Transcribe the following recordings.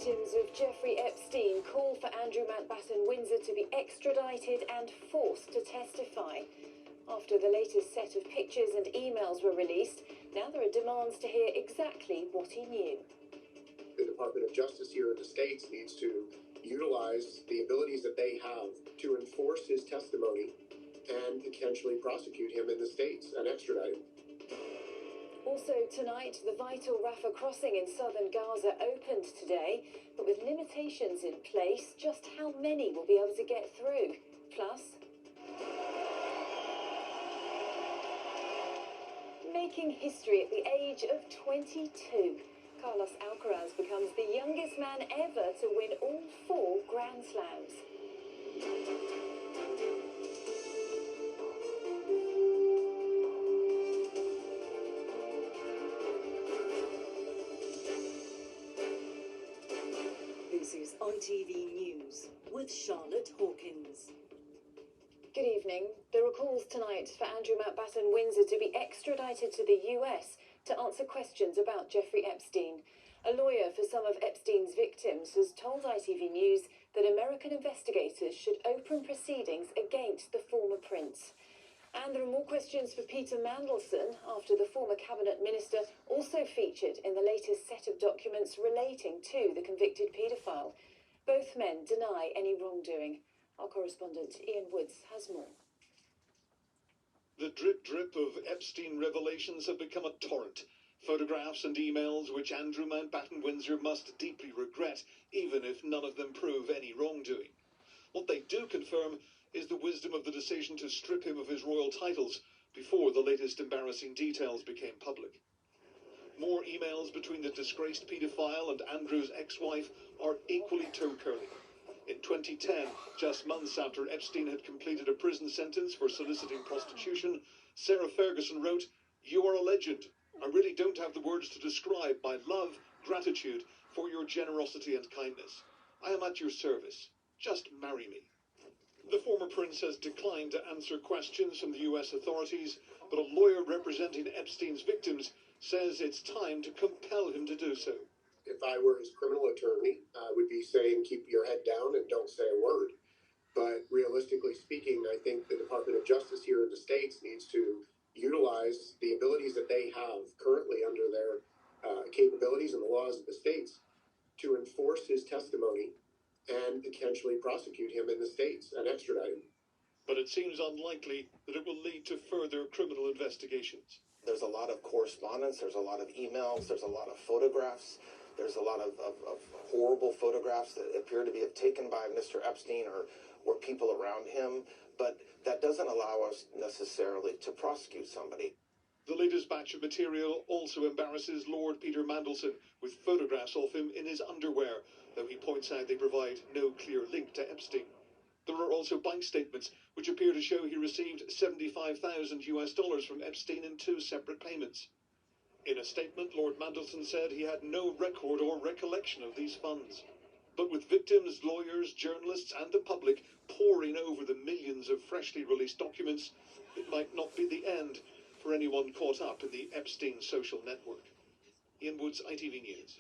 Victims of Jeffrey Epstein call for Andrew Mountbatten Windsor to be extradited and forced to testify. After the latest set of pictures and emails were released, now there are demands to hear exactly what he knew. The Department of Justice here in the States needs to utilize the abilities that they have to enforce his testimony and potentially prosecute him in the States and extradite him. Also tonight, the vital Rafah crossing in southern Gaza opened today, but with limitations in place, just how many will be able to get through? Plus, making history at the age of 22, Carlos Alcaraz becomes the youngest man ever to win all 4 Grand Slams. This is ITV News with Charlotte Hawkins. Good evening. There are calls tonight for Andrew Mountbatten Windsor to be extradited to the US to answer questions about Jeffrey Epstein. A lawyer for some of Epstein's victims has told ITV News that American investigators should open proceedings against the former prince. And there are more questions for Peter Mandelson after the former cabinet minister also featured in the latest set of documents relating to the convicted paedophile. Both men deny any wrongdoing. Our correspondent Ian Woods has more. The drip of Epstein revelations have become a torrent. Photographs and emails which Andrew Mountbatten Windsor must deeply regret, even if none of them prove any wrongdoing. What they do confirm is the wisdom of the decision to strip him of his royal titles before the latest embarrassing details became public. More emails between the disgraced paedophile and Andrew's ex-wife are equally toe-curling. In 2010, just months after Epstein had completed a prison sentence for soliciting prostitution, Sarah Ferguson wrote, "You are a legend. I really don't have the words to describe my love, gratitude for your generosity and kindness. I am at your service. Just marry me." The former prince has declined to answer questions from the US authorities, but a lawyer representing Epstein's victims says it's time to compel him to do so. If I were his criminal attorney, I would be saying keep your head down and don't say a word. But realistically speaking, I think the Department of Justice here in the States needs to utilize the abilities that they have currently under their capabilities and the laws of the states to enforce his testimony and potentially prosecute him in the States and extradite him. But it seems unlikely that it will lead to further criminal investigations. There's a lot of correspondence, there's a lot of emails, there's a lot of photographs, there's a lot of horrible photographs that appear to be taken by Mr. Epstein or people around him, but that doesn't allow us necessarily to prosecute somebody. The latest batch of material also embarrasses Lord Peter Mandelson, with photographs of him in his underwear, though he points out they provide no clear link to Epstein. There are also bank statements which appear to show he received $75,000 from Epstein in 2 separate payments. In a statement, Lord Mandelson said he had no record or recollection of these funds. But with victims, lawyers, journalists and the public poring over the millions of freshly released documents, it might not be the end for anyone caught up in the Epstein social network. Ian Woods, ITV News.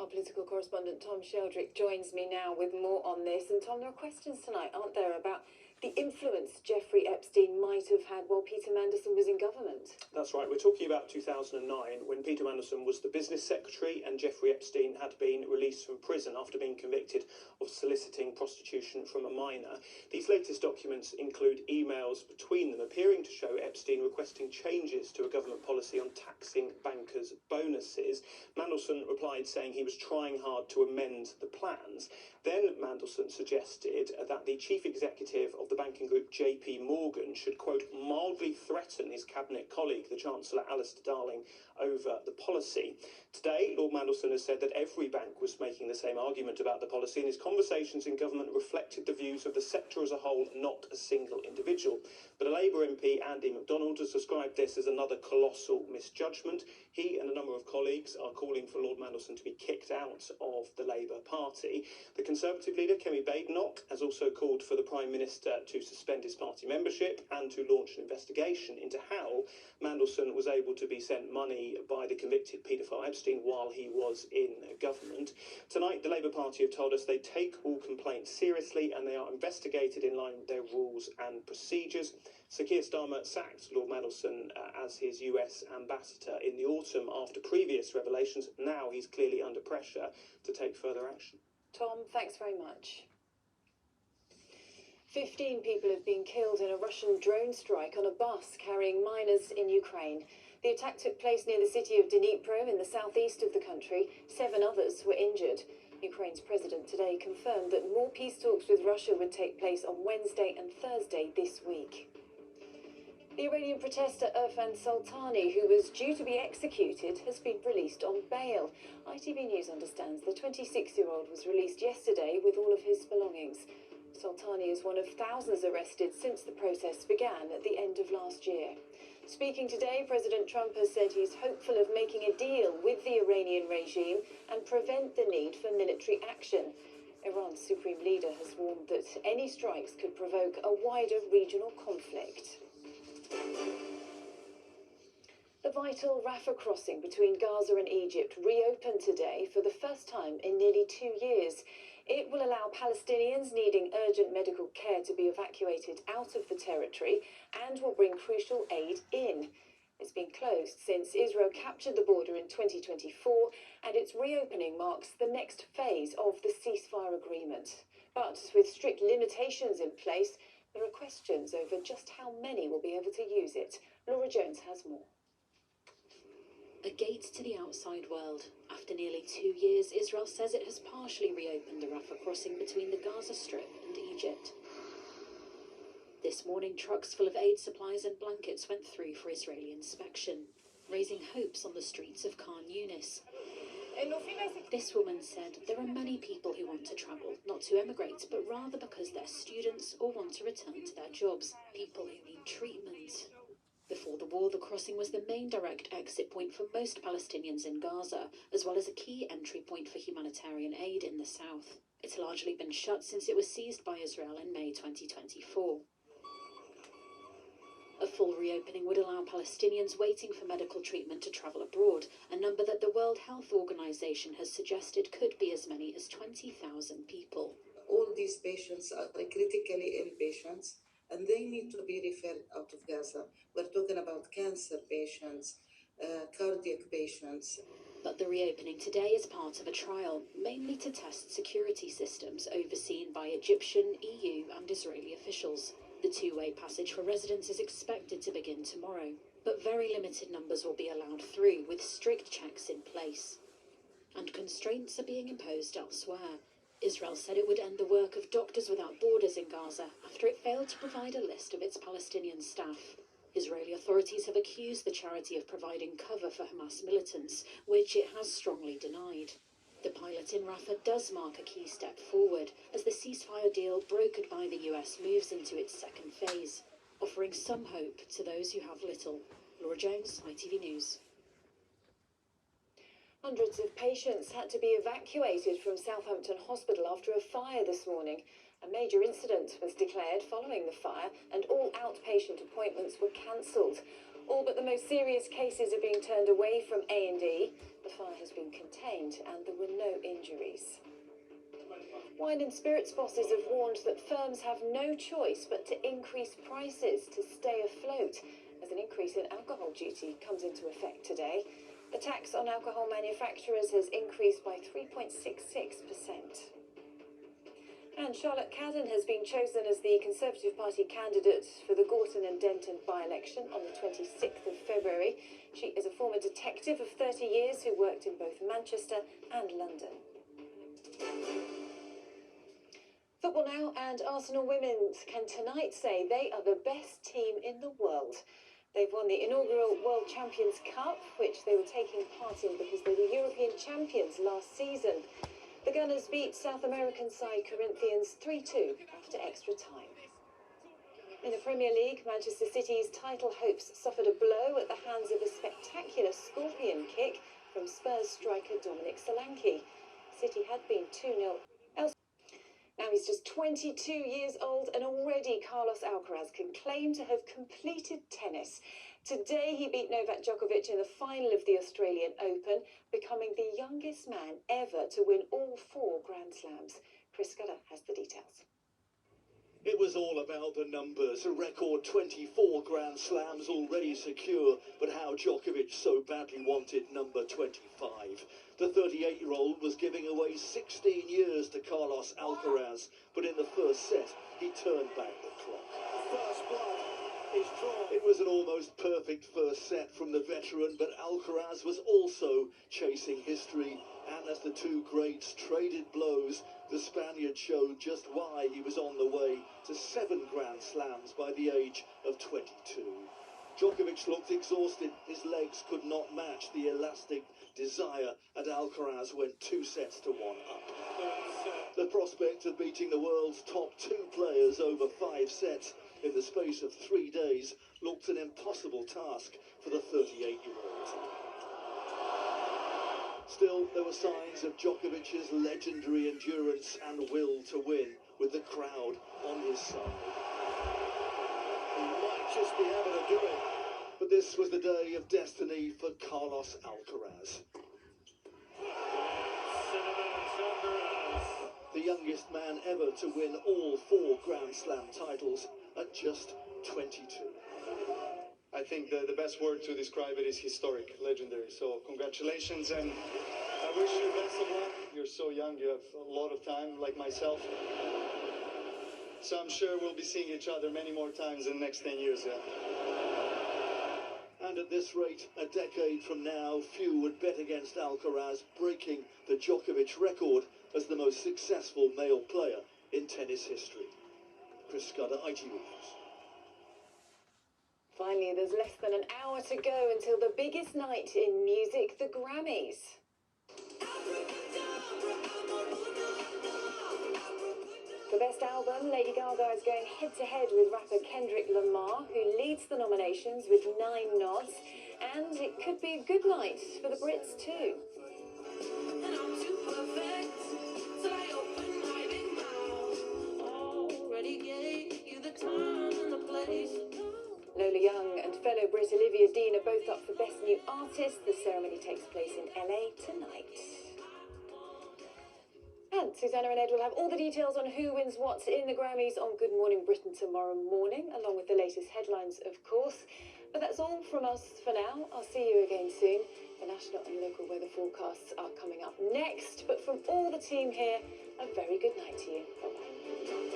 Our political correspondent Tom Sheldrick joins me now with more on this. And Tom, there are questions tonight, aren't there, about the influence Jeffrey Epstein might have had while Peter Mandelson was in government? That's right. We're talking about 2009, when Peter Mandelson was the business secretary and Jeffrey Epstein had been released from prison after being convicted of soliciting prostitution from a minor. These latest documents include emails between them appearing to show Epstein requesting changes to a government policy on taxing bankers' bonuses. Mandelson replied saying he was trying hard to amend the plans. Then Mandelson suggested that the chief executive of the banking group JP Morgan should, quote, mildly threaten his cabinet colleague, the Chancellor Alistair Darling, over the policy. Today, Lord Mandelson has said that every bank was making the same argument about the policy, and his conversations in government reflected the views of the sector as a whole, not a single individual. But a Labour Labour MP Andy MacDonald has described this as another colossal misjudgment. He and a number of colleagues are calling for Lord Mandelson to be kicked out of the Labour Party. The Conservative leader, Kemi Badenoch, has also called for the Prime Minister to suspend his party membership and to launch an investigation into how Mandelson was able to be sent money by the convicted paedophile Epstein while he was in government. Tonight, the Labour Party have told us they take all complaints seriously and they are investigated in line with their rules and procedures. Sir Keir Starmer sacked Lord Mandelson as his US ambassador in the autumn after previous revelations. Now he's clearly under pressure to take further action. Tom, thanks very much. 15 people have been killed in a Russian drone strike on a bus carrying minors in Ukraine. The attack took place near the city of Dnipro in the southeast of the country. 7 others were injured. Ukraine's president today confirmed that more peace talks with Russia would take place on Wednesday and Thursday this week. The Iranian protester Irfan Soltani, who was due to be executed, has been released on bail. ITV News understands the 26-year-old was released yesterday with all of his belongings. Soltani is one of thousands arrested since the protests began at the end of last year. Speaking today, President Trump has said he's hopeful of making a deal with the Iranian regime and prevent the need for military action. Iran's supreme leader has warned that any strikes could provoke a wider regional conflict. The vital Rafah crossing between Gaza and Egypt reopened today for the first time in nearly 2 years. It will allow Palestinians needing urgent medical care to be evacuated out of the territory and will bring crucial aid in. It's been closed since Israel captured the border in 2024, and its reopening marks the next phase of the ceasefire agreement. But with strict limitations in place, there are questions over just how many will be able to use it. Laura Jones has more. A gate to the outside world. After nearly 2 years, Israel says it has partially reopened the Rafah crossing between the Gaza Strip and Egypt. This morning, trucks full of aid supplies and blankets went through for Israeli inspection, raising hopes on the streets of Khan Yunis. This woman said there are many people who want to travel, not to emigrate, but rather because they're students or want to return to their jobs, people who need treatment. Before the war, the crossing was the main direct exit point for most Palestinians in Gaza, as well as a key entry point for humanitarian aid in the south. It's largely been shut since it was seized by Israel in May 2024. A full reopening would allow Palestinians waiting for medical treatment to travel abroad, a number that the World Health Organization has suggested could be as many as 20,000 people. All these patients are critically ill patients, and they need to be referred out of Gaza. We're talking about cancer patients, cardiac patients. But the reopening today is part of a trial, mainly to test security systems overseen by Egyptian, EU and Israeli officials. The two-way passage for residents is expected to begin tomorrow, but very limited numbers will be allowed through with strict checks in place. And constraints are being imposed elsewhere. Israel said it would end the work of Doctors Without Borders in Gaza after it failed to provide a list of its Palestinian staff. Israeli authorities have accused the charity of providing cover for Hamas militants, which it has strongly denied. The pilot in Rafah does mark a key step forward as the ceasefire deal brokered by the US moves into its second phase, offering some hope to those who have little. Laura Jones, ITV News. Hundreds of patients had to be evacuated from Southampton Hospital after a fire this morning. A major incident was declared following the fire, and all outpatient appointments were cancelled. All but the most serious cases are being turned away from A&E. The fire has been contained and there were no injuries. Wine and spirits bosses have warned that firms have no choice but to increase prices to stay afloat, as an increase in alcohol duty comes into effect today. The tax on alcohol manufacturers has increased by 3.66%. And Charlotte Cadden has been chosen as the Conservative Party candidate for the Gorton and Denton by-election on the 26th of February. She is a former detective of 30 years who worked in both Manchester and London. Football now, and Arsenal women can tonight say they are the best team in the world. They've won the inaugural World Champions Cup, which they were taking part in because they were European champions last season. The Gunners beat South American side Corinthians 3-2 after extra time. In the Premier League, Manchester City's title hopes suffered a blow at the hands of a spectacular scorpion kick from Spurs striker Dominic Solanke. City had been 2-0 elsewhere. Now he's just 22 years old, and already Carlos Alcaraz can claim to have completed tennis. Today he beat Novak Djokovic in the final of the Australian Open, becoming the youngest man ever to win all 4 Grand Slams. Chris Scudder has the details. It was all about the numbers. A record 24 Grand Slams already secure, but how Djokovic so badly wanted number 25. The 38-year-old was giving away 16 years to Carlos Alcaraz, but in the first set, he turned back the clock. First blood is drawn. It was an almost perfect first set from the veteran, but Alcaraz was also chasing history, and as the two greats traded blows, the Spaniard showed just why he was on the way to 7 Grand Slams by the age of 22. Djokovic looked exhausted. His legs could not match the elastic desire, and Alcaraz went 2 sets to 1 up. The prospect of beating the world's top 2 players over 5 sets in the space of 3 days looked an impossible task for the 38-year-old. Still, there were signs of Djokovic's legendary endurance and will to win, with the crowd on his side. He might just be able to do it. But this was the day of destiny for Carlos Alcaraz. The youngest man ever to win all 4 Grand Slam titles at just 22. I think the best word to describe it is historic, legendary. So congratulations, and I wish you best of luck. You're so young, you have a lot of time, like myself. So I'm sure we'll be seeing each other many more times in the next 10 years. Yeah. And at this rate, a decade from now, few would bet against Alcaraz breaking the Djokovic record as the most successful male player in tennis history. Chris Scudder, ITV News. Finally, there's less than an hour to go until the biggest night in music, the Grammys. For Best Album, Lady Gaga is going head-to-head with rapper Kendrick Lamar, who leads the nominations with 9 nods. And it could be a good night for the Brits too. And I'm too perfect, so I open my big mouth. Already gave you the time and the place. Lola Young and fellow Brit Olivia Dean are both up for Best New Artist. The ceremony takes place in LA tonight. And Susanna and Ed will have all the details on who wins what in the Grammys on Good Morning Britain tomorrow morning, along with the latest headlines, of course. But that's all from us for now. I'll see you again soon. The national and local weather forecasts are coming up next. But from all the team here, a very good night to you. Bye-bye.